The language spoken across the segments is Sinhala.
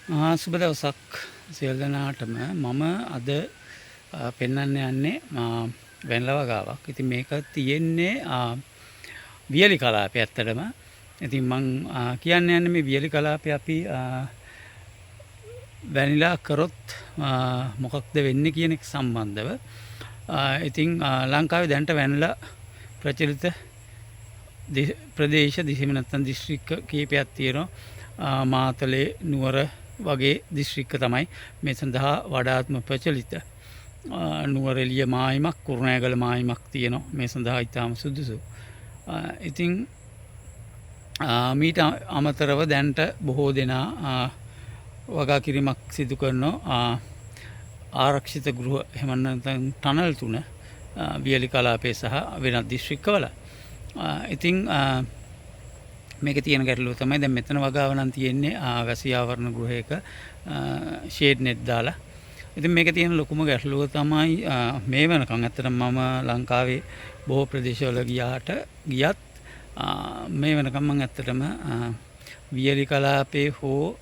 සුබ දවසක් සියලු දෙනාටම. මම අද පෙන්වන්න යන්නේ වැන්ල වගාවක්. ඉතින් මේක තියෙන්නේ වියලි කලාපේ ඇත්තටම. ඉතින් මං කියන්න යන්නේ මේ වියලි කලාපේ අපි වැනිලා කරොත් මොකක්ද වෙන්නේ කියන එක සම්බන්ධව. ඉතින් ලංකාවේ දැනට වැනිලා ප්‍රචලිත ප්‍රදේශ දිසිම නැත්නම් දිස්ත්‍රික්ක කීපයක් තියෙනවා. මාතලේ නුවර වගේ දිස්ත්‍රික්ක තමයි මේ සඳහා වඩාත්ම ප්‍රචලිත. නුවරඑළිය මායිමක් කුරුණෑගල මායිමක් තියෙනවා මේ සඳහා ඉතාම සුදුසු. ඉතින් මීට අමතරව දැන්ට බොහෝ දෙනා වගා කිරීමක් සිදු කරනවා ආරක්ෂිත ගෘහ එහෙම නැත්නම් ටනල් තුන වියලි කලාපයේ සහ වෙනත් දිස්ත්‍රික්කවල. ඉතින් මේක තියෙන ගැටලුව තමයි දැන් මෙතන වගාව නම් තියෙන්නේ වැසි ආවරණ ගෘහයක ෂේඩ් නෙට් දාලා. ඉතින් මේක තියෙන ලොකුම ගැටලුව තමයි මේ වෙනකන් ඇත්තටම මම ලංකාවේ බොහෝ ප්‍රදේශවල ගියත් මේ වෙනකන් මම ඇත්තටම වියලි කලාපේ හෝ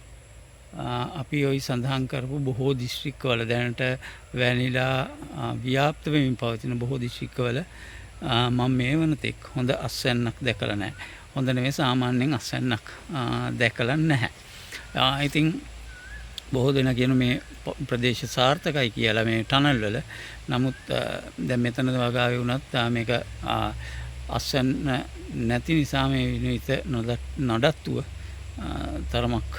අපි ওই සඳහන් කරපු බොහෝ දිස්ත්‍රික්කවල දැනට වැනිලා ව්‍යාප්ත වෙමින් පවතින බොහෝ දිස්ත්‍රික්කවල මම මේ වනතෙක් හොඳ අස්වැන්නක් දැකලා නැහැ. හොඳ නෙවෙයි සාමාන්‍යයෙන් අස්වැන්නක් දැකලා නැහැ. ඉතින් බොහෝ දෙනා කියන මේ ප්‍රදේශ සාර්ථකයි කියලා මේ ටනල් වල. නමුත් දැන් මෙතන වගාවේ වුණත් මේක අස්වැන්න නැති නිසා මේ විනිවිද නඩත්තුව තරමක්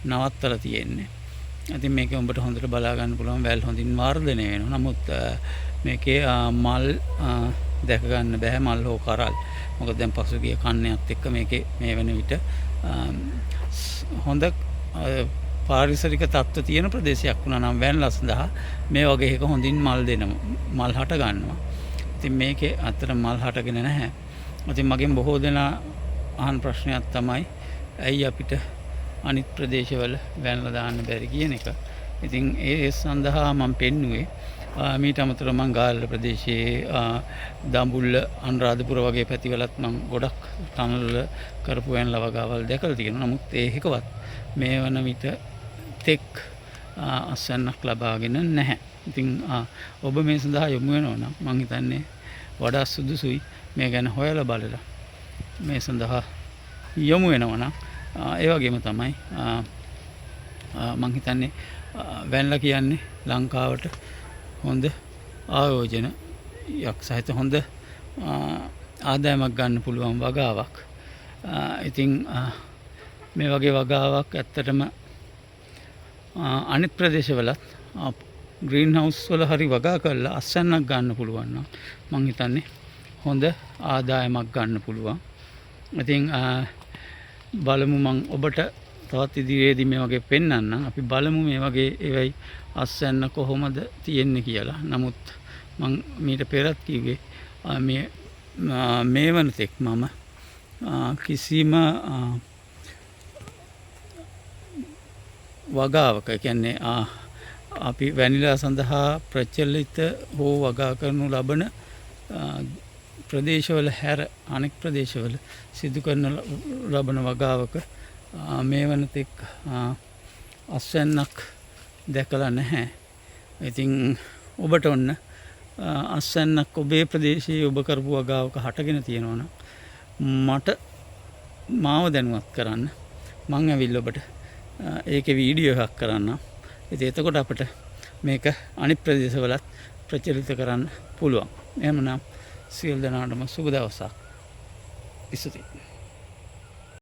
නවත්තලා තියෙන්නේ. ඉතින් මේක උඹට හොඳට බලා ගන්න පුළුවන් වැල් හොඳින් වර්ධනය වෙනවා. නමුත් මේකේ මල් දැක ගන්න බෑ මල් හෝ කරල්. මොකද දැන් පසුගිය කන්නයත් එක්ක මේකේ මේ වෙන විට හොඳ පාරිසරික තත්ත්ව තියෙන ප්‍රදේශයක් වුණා නම් වැන්ලා සඳහා මේ වගේ එක හොඳින් මල් හට ගන්නවා. ඉතින් මේකේ අතර මල් හටගෙන නැහැ. ඉතින් මගෙන් බොහෝ දෙනා අහන ප්‍රශ්නයක් තමයි ඇයි අපිට අනිත් ප්‍රදේශවල වැන්ලා දාන්න බැරි කියන එක. ඉතින් ඒ සඳහා මම පෙන්නුවේ මීට අමතරව මං ගාල්ල ප්‍රදේශයේ දඹුල්ල අනුරාධපුර වගේ පැතිවලත් මං ගොඩක් ටනල් වල කරපු වැන්ලා වගාවල් දැකලා තියෙනවා. නමුත් ඒ එකවත් මේ වන විට තෙක් අස්වැන්නක් ලබාගෙන නැහැ. ඉතින් ඔබ මේ සඳහා යොමු වෙනවා නම් මං හිතන්නේ වඩා සුදුසුයි මේ ගැන හොයලා බලලා මේ සඳහා යොමු වෙනවා නම්. ඒ වගේම තමයි මං හිතන්නේ වැන්ලා කියන්නේ ලංකාවට හොඳ ආයෝජනයක් සහිත හොඳ ආදායමක් ගන්න පුළුවන් වගාවක්. ඉතින් මේ වගේ වගාවක් ඇත්තටම අනිත් ප්‍රදේශවලත් ග්‍රීන් හවුස් වල හරි වගා කරලා අස්වැන්නක් ගන්න පුළුවන් නම් මං හිතන්නේ හොඳ ආදායමක් ගන්න පුළුවන්. ඉතින් බලමු මං ඔබට තවත් ඉදිරියේදී මේ වගේ පෙන්වන්නම්. අපි බලමු මේ වගේ ඒවයි අස්වැන්න කොහොමද තියෙන්නේ කියලා. නමුත් මං මීට පෙරත් කිව්වේ මේ වනතෙක් මම කිසිම වගාවක කියන්නේ අපි වැනිලා සඳහා ප්‍රචලිත හෝ වගා කරනු ලබන ප්‍රදේශවල හැර අනෙක් ප්‍රදේශවල සිදු කරන ලබන වගාවක මේ වනතෙක් අස්වැන්නක් දැකලා නැහැ. ඉතින් ඔබට ඔන්න අස්වැන්නක් ඔබේ ප්‍රදේශයේ ඔබ කරපු වගාවක හටගෙන තියෙනවා නම් මට මාව දැනුවත් කරන්න. මං ඇවිල්ලා ඔබට ඒකේ වීඩියෝ එකක් කරන්නම්. ඉතින් එතකොට අපිට මේක අනිත් ප්‍රදේශවලත් ප්‍රචලිත කරන්න පුළුවන්. එහෙමනම් සියලු දෙනාටම සුබ දවසක්. ඉස්සුතියි.